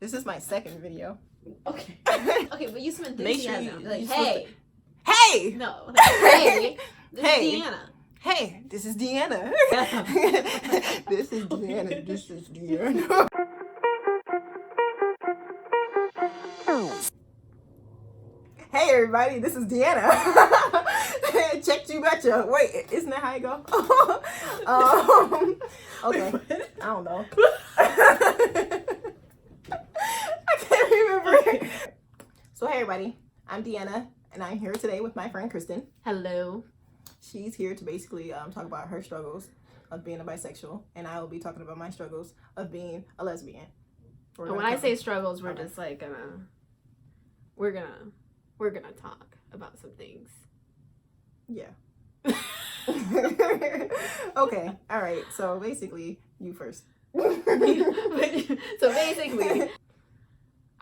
This is my second video. Okay. Okay, but use some enthusiasm. Sure like, hey. Hey! No. Like, hey. This Hey. is Deanna. Hey, this is Deanna. This is Deanna. This is Deanna. Hey everybody, this is Deanna. Check you betcha. Wait, isn't that how you go? Okay. I don't know. I can't remember. So hey everybody, I'm Deanna, and I'm here today with my friend Kristen. Hello. She's here to basically talk about her struggles of being a bisexual, and I will be talking about my struggles of being a lesbian. And when I say struggles, we're just like we're gonna talk about some things. Yeah. Okay. All right. So basically, you first. So basically,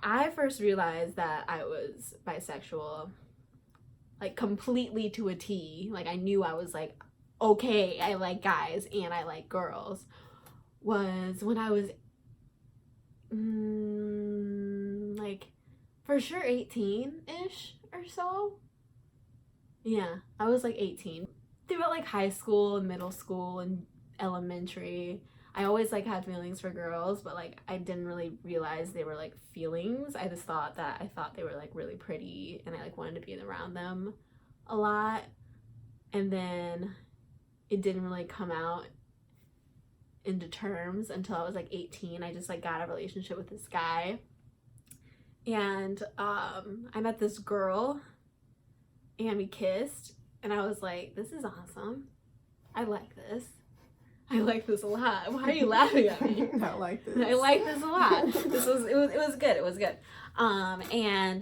I first realized that I was bisexual, like completely to a T. Like I knew I was like, okay, I like guys and I like girls. Was when I was like for sure 18-ish or so. Yeah, I was like 18. Throughout like high school and middle school and elementary, I always like had feelings for girls, but like I didn't really realize they were like feelings. I just thought they were like really pretty and I like wanted to be around them a lot. And then it didn't really come out into terms until I was like 18. I just like got a relationship with this guy. And I met this girl and we kissed and I was like, this is awesome. I like this. I like this a lot. Why are you laughing at me? I like this. I like this a lot. It was good. It was good.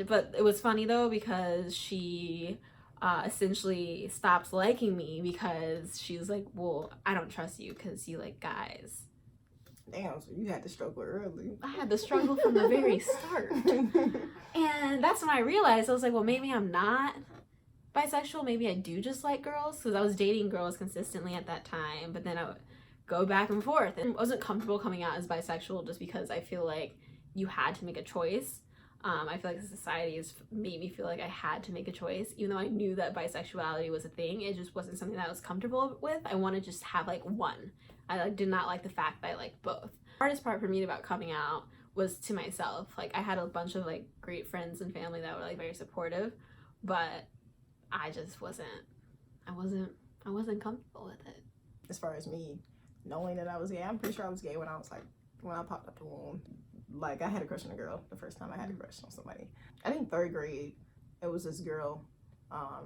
But it was funny though because she essentially stopped liking me because she was like, well, I don't trust you because you like guys. Damn, so you had to struggle early. I had to struggle from the very start. And that's when I realized, I was like, well, maybe I'm not bisexual. Maybe I do just like girls, because I was dating girls consistently at that time, but then I would go back and forth. And I wasn't comfortable coming out as bisexual just because I feel like you had to make a choice. I feel like society has made me feel like I had to make a choice, even though I knew that bisexuality was a thing. It just wasn't something that I was comfortable with. I wanted to just have like one. I like did not like the fact that I liked both. The hardest part for me about coming out was to myself. Like I had a bunch of like great friends and family that were like very supportive, but I just wasn't comfortable with it. As far as me knowing that I was gay, I'm pretty sure I was gay when I popped up the womb. Like I had a crush on a girl the first time I had a crush on somebody. I think 3rd grade, it was this girl. I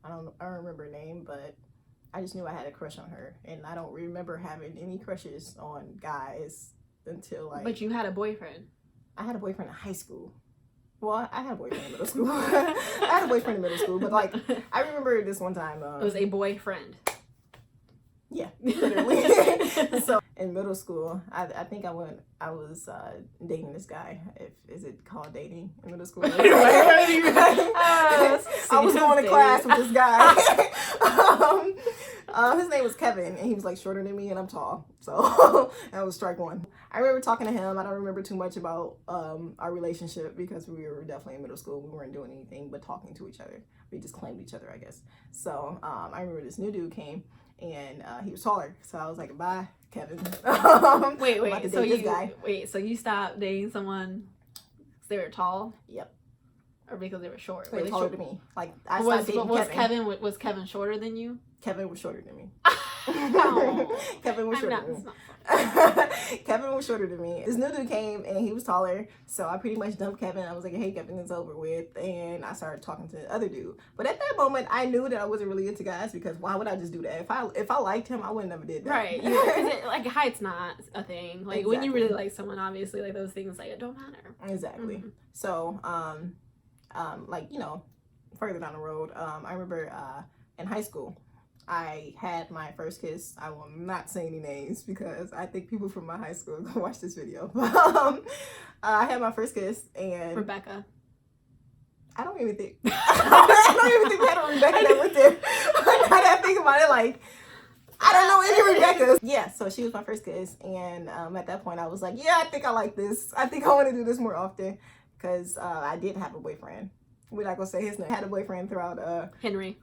don't remember her name, but I just knew I had a crush on her, and I don't remember having any crushes on guys until like. But you had a boyfriend. I had a boyfriend in high school. Well, I had a boyfriend in middle school. I had a boyfriend in middle school, but like I remember this one time. It was a boyfriend. Yeah, literally. So in middle school, I think I was dating this guy. Is it called dating in middle school? I was going to class with this guy. His name was Kevin, and he was like shorter than me, and I'm tall. So that was strike one. I remember talking to him. I don't remember too much about our relationship because we were definitely in middle school. We weren't doing anything but talking to each other. We just claimed each other, I guess. So I remember this new dude came, and he was taller. So I was like, bye, Kevin. So you stopped dating someone because they were tall? Yep. Or because they were short? They were taller than me. Like I was stopped dating Kevin. Was Kevin shorter than you? Kevin was shorter than me. No. Kevin was shorter than me. Kevin was shorter than me. This new dude came and he was taller, so I pretty much dumped Kevin. I was like, hey, Kevin, it's over with. And I started talking to the other dude. But at that moment, I knew that I wasn't really into guys because why would I just do that? If I liked him, I would never did that. Right. Because like height's not a thing. Like when you really like someone, obviously, like those things, like it don't matter. Exactly. Mm-hmm. So, like, you know, further down the road, I remember in high school, I had my first kiss. I will not say any names because I think people from my high school are gonna watch this video. I had my first kiss and Rebecca. I don't even think I don't even think we had a Rebecca that went there. Now that I think about it, like I don't know any Rebecca's. Yeah, so she was my first kiss, and at that point I was like, yeah, I think I like this. I think I want to do this more often, because I did have a boyfriend. We're not gonna say his name. I had a boyfriend throughout. Henry.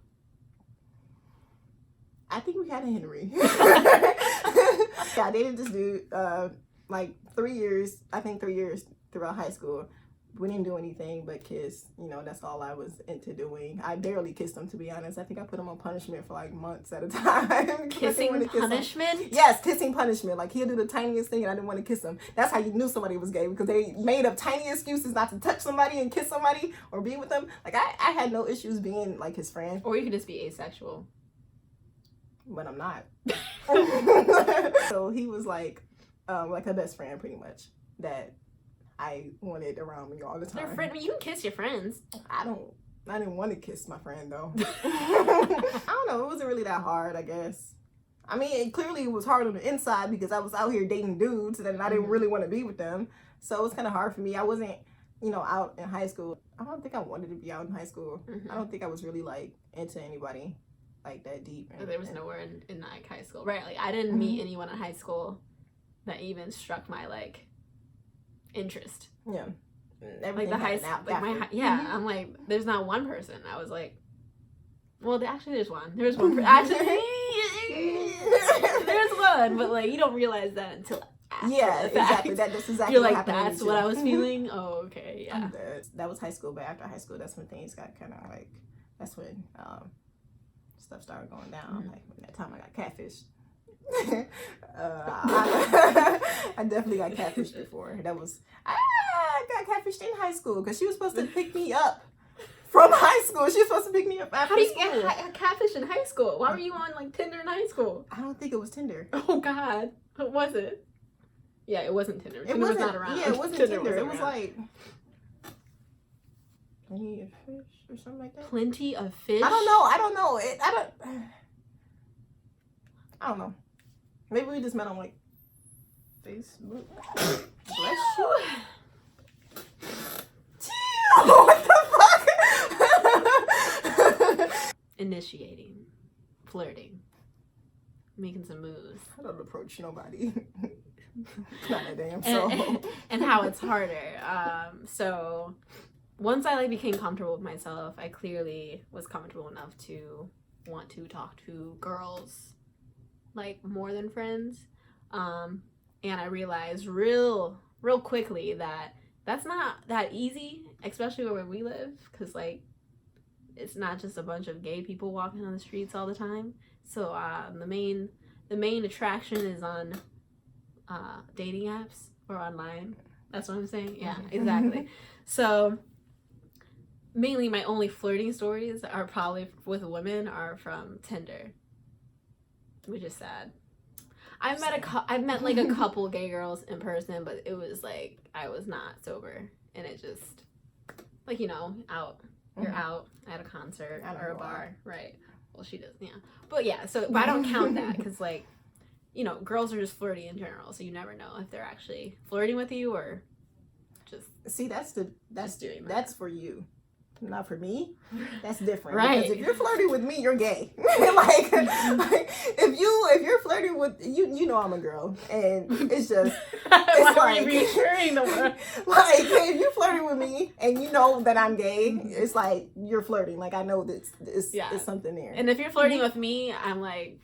I think we had a Henry. Yeah, I dated this dude like 3 years. I think 3 years throughout high school. We didn't do anything but kiss. You know, that's all I was into doing. I barely kissed him, to be honest. I think I put him on punishment for like months at a time. Kissing punishment? Yes, kissing punishment. Like, he'll do the tiniest thing and I didn't want to kiss him. That's how you knew somebody was gay, because they made up tiny excuses not to touch somebody and kiss somebody or be with them. Like, I had no issues being like his friend. Or you could just be asexual. But I'm not. So he was like a best friend, pretty much, that I wanted around me all the time. They're friend. I mean, you can kiss your friends. I didn't want to kiss my friend though. I don't know. It wasn't really that hard, I guess. I mean, it was hard on the inside because I was out here dating dudes and I didn't really want to be with them. So it was kind of hard for me. I wasn't, out in high school. I don't think I wanted to be out in high school. I don't think I was really like into anybody like that deep. There was nowhere in like high school, right? Like, I didn't meet anyone in high school that even struck my like interest. Yeah. Like the high school, like I'm like, there's not one person. I was like, well, actually, there's one. There's one. Actually, there's one, but like, you don't realize that until after the fact. Exactly. That's exactly. You're what like, that's what I was feeling. Oh, okay, yeah. That was high school, but after high school, that's when things got kind of like. That's when stuff started going down. Like, when that time I got catfished. I definitely got catfished before. I got catfished in high school because she was supposed to pick me up from high school. She was supposed to pick me up after school. How do you get catfished in high school? Why were you on like Tinder in high school? I don't think it was Tinder. Oh God, what was it? Yeah, it wasn't Tinder. Tinder was not around. Yeah, it wasn't Tinder. It was like Plenty of Fish or something like that. Plenty of Fish. I don't know. I don't know. Maybe we just met on like Facebook. Bless you. What the fuck? Initiating, flirting, making some moves. I don't approach nobody. Not a damn soul. And how it's harder. So once I like became comfortable with myself, I clearly was comfortable enough to want to talk to girls like more than friends. And I realized real quickly that that's not that easy, especially where we live, because like it's not just a bunch of gay people walking on the streets all the time. So the main attraction is on dating apps or online. That's what I'm saying. Yeah, exactly. So mainly my only flirting stories are probably with women are from Tinder, which is sad. I've met like a couple gay girls in person, but it was like I was not sober, and it just like out. You're out at a concert or a bar, right? Well, she does, yeah. But yeah, but I don't count that because like, girls are just flirty in general, so you never know if they're actually flirting with you or just. See, that's doing that. That's for you. Not for me. That's different. Right. Because if you're flirting with me, you're gay. like if you're flirting with you know I'm a girl, and it's just it's why are you reassuring the world? Like if you're flirting with me and you know that I'm gay, it's like you're flirting. Like I know that it's something there. And if you're flirting with me, I'm like.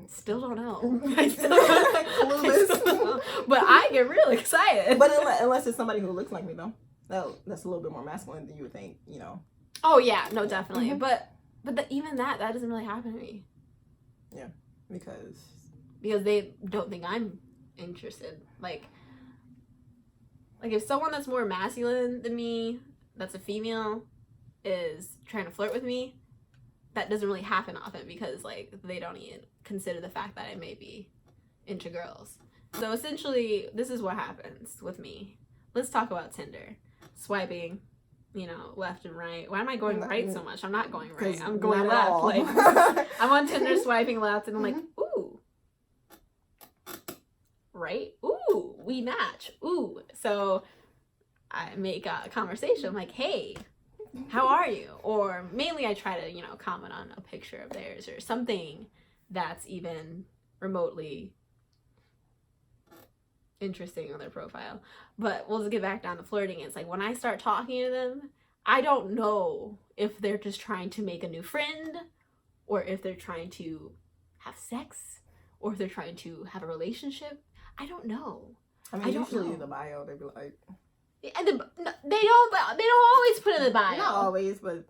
Still don't know. I still don't know. But I get really excited. But unless it's somebody who looks like me, though. That's a little bit more masculine than you would think, Oh yeah, no, definitely. Mm-hmm. But even that doesn't really happen to me. Yeah, because they don't think I'm interested. Like if someone that's more masculine than me, that's a female, is trying to flirt with me, that doesn't really happen often because like they don't even consider the fact that I may be into girls. So essentially, this is what happens with me. Let's talk about Tinder. Swiping, left and right. Why am I going right so much? I'm not going right. I'm going left. Like I'm on Tinder swiping left, and I'm like, ooh, right? Ooh, we match. Ooh. So I make a conversation. I'm like, hey, how are you? Or mainly I try to, you know, comment on a picture of theirs or something that's even remotely interesting on their profile. But we'll just get back down to flirting. It's like when I start talking to them, I don't know if they're just trying to make a new friend, or if they're trying to have sex, or if they're trying to have a relationship. I don't know. I mean, usually in the bio, they be like... And they don't always put in the bio. Not always, but...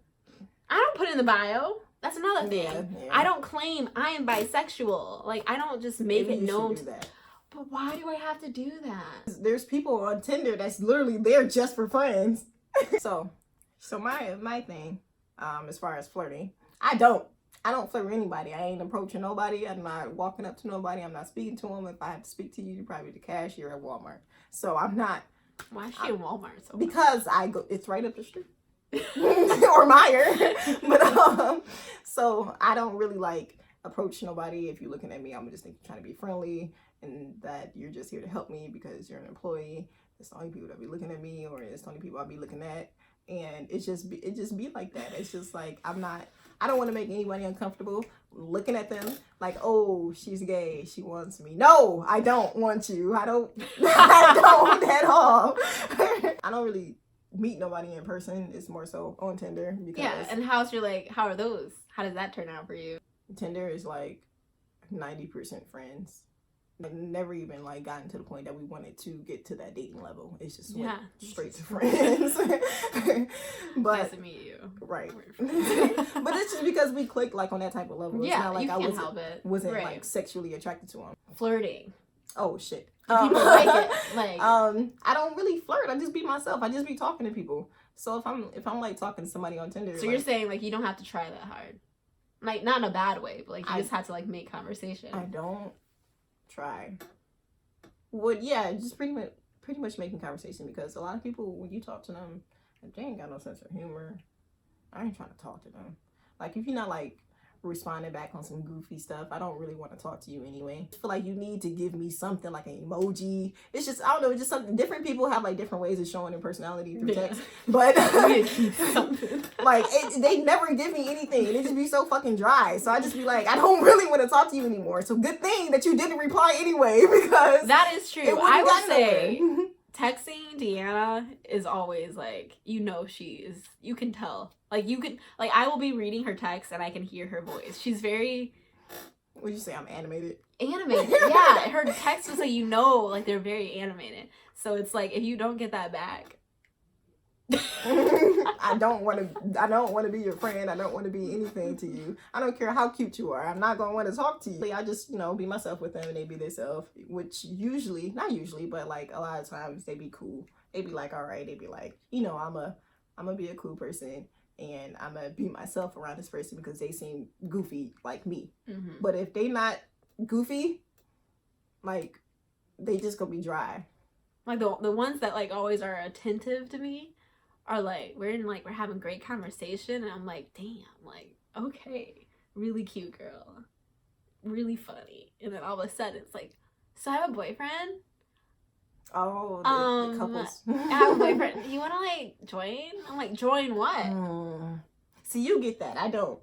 I don't put in the bio. That's another thing. Yeah. I don't claim I am bisexual. Like, I don't just make it known. Do that. But why do I have to do that? There's people on Tinder that's literally there just for friends. So my thing, as far as flirting, I don't flirt with anybody. I ain't approaching nobody. I'm not walking up to nobody. I'm not speaking to them. If I have to speak to you, you're probably the cashier at Walmart. So I'm not. Why is she in Walmart so much? Because it's right up the street. Or Meyer. But so I don't really like approach nobody. If you're looking at me, I'm just think you're trying to be friendly and that you're just here to help me because you're an employee. It's the only people that be looking at me, or it's the only people I'll be looking at. And it just be like that. It's just like I don't want to make anybody uncomfortable looking at them like, oh, she's gay, she wants me. No, I don't want you. I don't at all. I don't really meet nobody in person. It's more so on Tinder. Because and how are those? How does that turn out for you? Tinder is like 90% friends. I've never even like gotten to the point that we wanted to get to that dating level. It's just went straight to friends. But nice to meet you. Right. But it's just because we clicked like on that type of level. It's not like you can't help it. Wasn't like sexually attracted to him. Flirting. Oh shit. People like it. Like I don't really flirt. I just be myself. I just be talking to people. So if I'm like talking to somebody on Tinder, so you're saying like you don't have to try that hard, like not in a bad way, but like you just have to like make conversation. I don't try. Well, yeah, just pretty much making conversation, because a lot of people, when you talk to them, they ain't got no sense of humor. I ain't trying to talk to them. Like if you're not like responding back on some goofy stuff, I don't really want to talk to you anyway. I feel like you need to give me something like an emoji. It's just, I don't know, it's just something. Different people have like different ways of showing their personality through text. But like they never give me anything. It just be so fucking dry. So I just be like, I don't really want to talk to you anymore. So good thing that you didn't reply anyway, because that is true. I would say texting Deanna is always like, you can tell. Like I will be reading her text and I can hear her voice. She's very... Would you say I'm animated? Animated, yeah. Her text is like, like they're very animated. So it's like, if you don't get that back... I don't want to be your friend. I don't want to be anything to you. I don't care how cute you are. I'm not going to want to talk to you. I just, be myself with them and they be themselves, which not usually, but like a lot of times they be cool. They be like, all right. They be like, I'm gonna be a cool person and I'm gonna be myself around this person because they seem goofy like me. Mm-hmm. But if they not goofy, like they just gonna be dry. Like the ones that like always are attentive to me are like, we're having great conversation and I'm like, damn, like, okay, really cute girl, really funny. And then all of a sudden it's like, so I have a boyfriend. Oh, the couples. I have a boyfriend. You want to like join? I'm like, join what? See, you get that. I don't.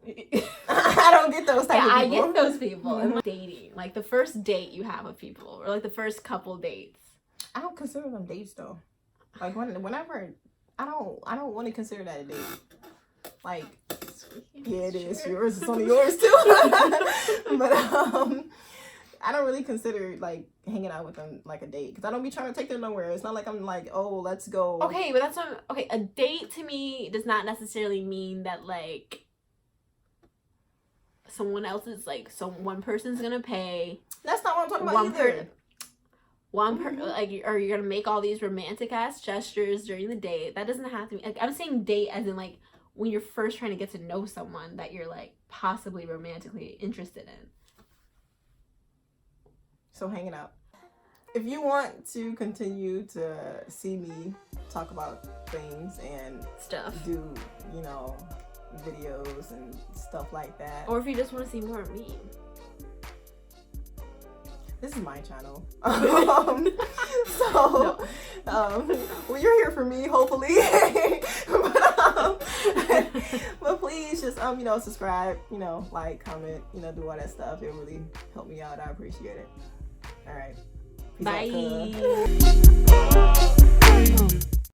I don't get those type of people. I get those people. And dating, like the first date you have with people, or like the first couple dates. I don't consider them dates though. Like whenever, I don't want to consider that a date. Like, yeah, it is yours. It's only yours too. But I don't really consider like hanging out with them like a date, because I don't be trying to take them nowhere. It's not like I'm like, oh, let's go. Okay, but a date to me does not necessarily mean that like someone else is like, so one person's gonna pay. That's not what I'm talking about either. Like, or you're gonna make all these romantic ass gestures during the date. That doesn't have to be. Like, I'm saying date as in like when you're first trying to get to know someone that you're like possibly romantically interested in. So hanging out. If you want to continue to see me talk about things and stuff, do videos and stuff like that, or if you just want to see more of me. This is my channel. Well, you're here for me, hopefully. But But please just subscribe, like, comment, do all that stuff. It really helped me out. I appreciate it. All right. Peace out, cuz. Bye.